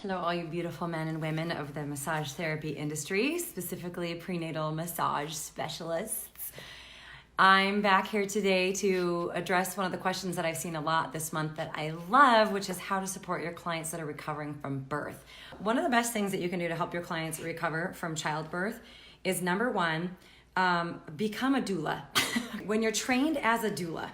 Hello, all you beautiful men and women of the massage therapy industry, specifically prenatal massage specialists. I'm back here today to address one of the questions that I've seen a lot this month that I love, which is how to support your clients that are recovering from birth. One of the best things that you can do to help your clients recover from childbirth is number one, become a doula. When you're trained as a doula,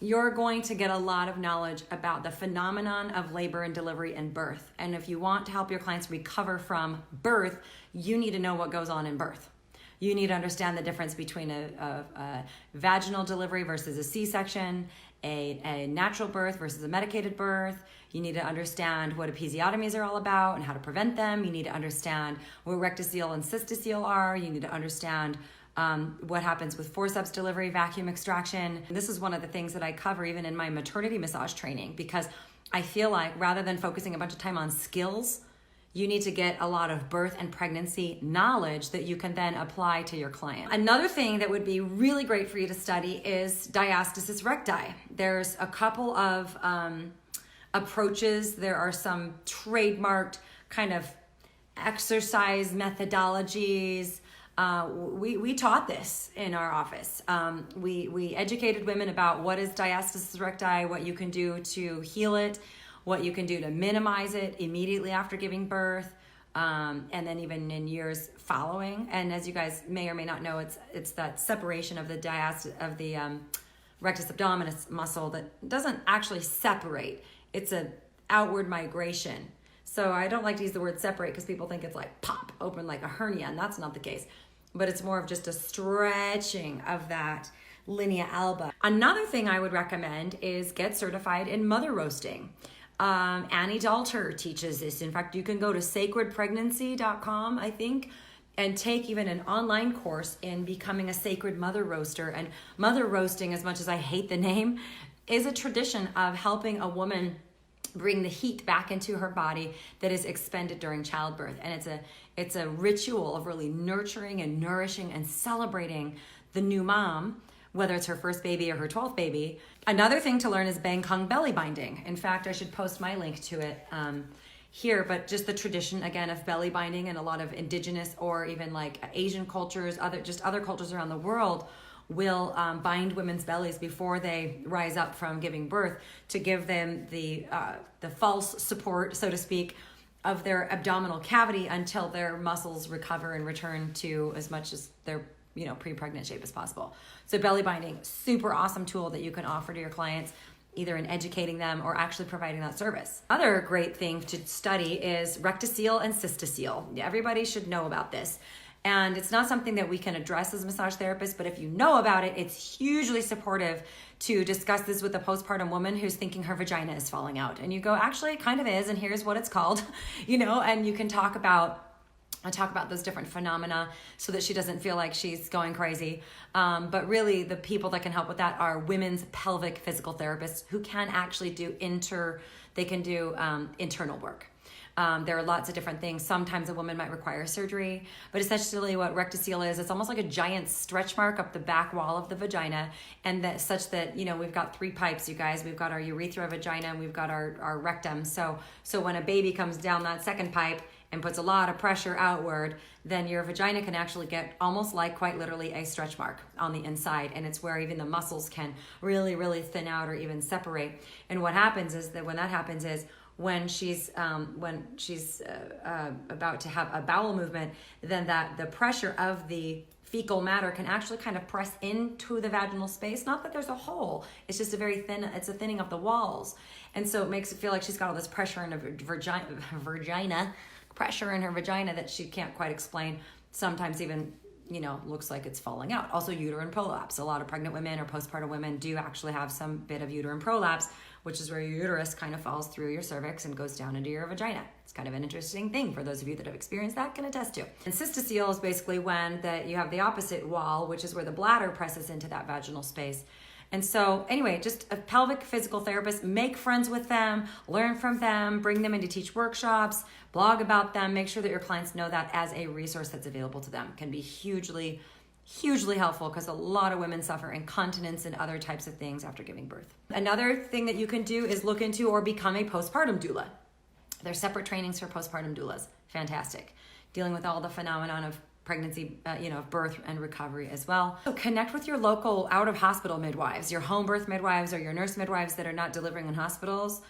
you're going to get a lot of knowledge about the phenomenon of labor and delivery and birth. And if you want to help your clients recover from birth, you need to know what goes on in birth. You need to understand the difference between a vaginal delivery versus a C-section, a natural birth versus a medicated birth. You need to understand what episiotomies are all about and how to prevent them. You need to understand what rectocele and cystocele are. You need to understand what happens with forceps delivery, vacuum extraction. This is one of the things that I cover even in my maternity massage training, because I feel like rather than focusing a bunch of time on skills, you need to get a lot of birth and pregnancy knowledge that you can then apply to your client. Another thing that would be really great for you to study is diastasis recti. There's a couple of approaches. There are some trademarked kind of exercise methodologies. We taught this in our office. We educated women about what is diastasis recti, what you can do to heal it, what you can do to minimize it immediately after giving birth, and then even in years following. And as you guys may or may not know, it's that separation of the rectus abdominis muscle that doesn't actually separate. It's an outward migration. So I don't like to use the word separate because people think it's like pop open like a hernia, and that's not the case. But it's more of just a stretching of that linea alba. Another thing I would recommend is get certified in mother roasting. Annie Dalter teaches this. In fact, you can go to sacredpregnancy.com, I think, and take even an online course in becoming a sacred mother roaster. And mother roasting, as much as I hate the name, is a tradition of helping a woman bring the heat back into her body that is expended during childbirth. And it's a ritual of really nurturing and nourishing and celebrating the new mom, whether it's her first baby or her 12th baby. Another thing to learn is Bang Kung belly binding. In fact, I should post my link to it here, but just the tradition, again, of belly binding, and a lot of indigenous or even like Asian cultures, other cultures around the world will bind women's bellies before they rise up from giving birth to give them the false support, so to speak, of their abdominal cavity until their muscles recover and return to as much as their pre-pregnant shape as possible. So belly binding, super awesome tool that you can offer to your clients, either in educating them or actually providing that service. Other great thing to study is Rectocele and Cystocele. Everybody should know about this. And it's not something that we can address as massage therapists, but if you know about it, it's hugely supportive to discuss this with a postpartum woman who's thinking her vagina is falling out. And you go, actually, it kind of is, and here's what it's called, and you can talk about those different phenomena so that she doesn't feel like she's going crazy. But really, the people that can help with that are women's pelvic physical therapists who can actually do internal work. There are lots of different things. Sometimes a woman might require surgery, but essentially what rectocele is, it's almost like a giant stretch mark up the back wall of the vagina, and that such that, we've got 3 pipes, you guys. We've got our urethra, vagina, and we've got our rectum. So when a baby comes down that second pipe and puts a lot of pressure outward, then your vagina can actually get almost like, quite literally, a stretch mark on the inside. And it's where even the muscles can really, really thin out or even separate. And what happens is that when she's about to have a bowel movement, then the pressure of the fecal matter can actually kind of press into the vaginal space. Not that there's a hole, it's just it's a thinning of the walls. And so it makes it feel like she's got all this pressure in her vagina that she can't quite explain. Sometimes even, looks like it's falling out. Also uterine prolapse. A lot of pregnant women or postpartum women do actually have some bit of uterine prolapse, which is where your uterus kind of falls through your cervix and goes down into your vagina. It's kind of an interesting thing for those of you that have experienced that can attest to. And cystocele is basically when you have the opposite wall, which is where the bladder presses into that vaginal space. And so anyway, just a pelvic physical therapist, make friends with them, learn from them, bring them in to teach workshops, blog about them, make sure that your clients know that as a resource that's available to them. Can be hugely, hugely helpful because a lot of women suffer incontinence and other types of things after giving birth. Another thing that you can do is look into or become a postpartum doula. There's separate trainings for postpartum doulas. Fantastic. Dealing with all the phenomenon of pregnancy, birth and recovery as well. So connect with your local out-of-hospital midwives, your home birth midwives or your nurse midwives that are not delivering in hospitals.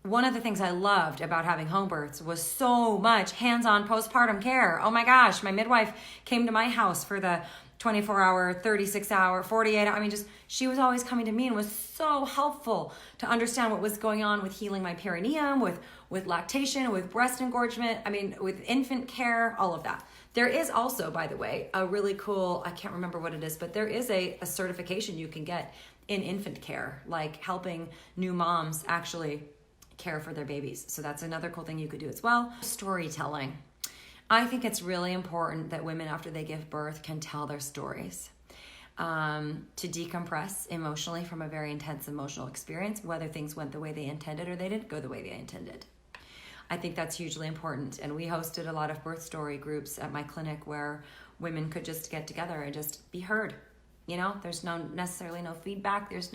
One of the things I loved about having home births was so much hands-on postpartum care. Oh my gosh, my midwife came to my house for the 24-hour, 36-hour, 48-hour. She was always coming to me and was so helpful to understand what was going on with healing my perineum, with lactation, with breast engorgement, with infant care, all of that. There is also, by the way, a really cool, I can't remember what it is, but there is a certification you can get in infant care, like helping new moms actually care for their babies. So that's another cool thing you could do as well. Storytelling. I think it's really important that women, after they give birth, can tell their stories to decompress emotionally from a very intense emotional experience, whether things went the way they intended or they didn't go the way they intended. I think that's hugely important. And we hosted a lot of birth story groups at my clinic where women could just get together and just be heard. There's necessarily no feedback. Just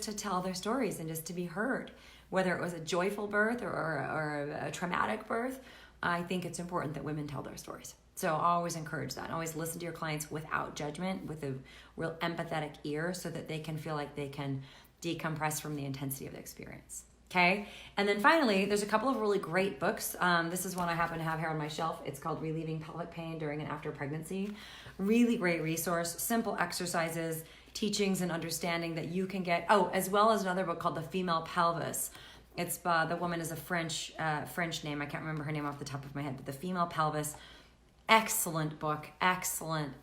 to tell their stories and just to be heard. Whether it was a joyful birth or a traumatic birth, I think it's important that women tell their stories. So I always encourage that. Always listen to your clients without judgment, with a real empathetic ear so that they can feel like they can decompress from the intensity of the experience. Okay? And then finally, there's a couple of really great books. This is one I happen to have here on my shelf. It's called Relieving Pelvic Pain During and After Pregnancy. Really great resource, simple exercises, teachings and understanding that you can get. Oh, as well as another book called The Female Pelvis. It's the woman is a French name. I can't remember her name off the top of my head, but The Female Pelvis. Excellent book, excellent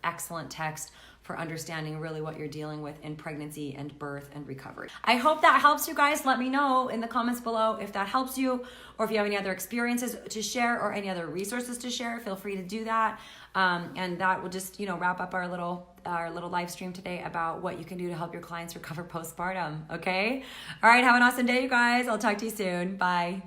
text for understanding really what you're dealing with in pregnancy and birth and recovery. I hope that helps you guys. Let me know in the comments below if that helps you, or if you have any other experiences to share or any other resources to share. Feel free to do that. And that will just, wrap up our little live stream today about what you can do to help your clients recover postpartum. Okay. All right. Have an awesome day, you guys. I'll talk to you soon. Bye.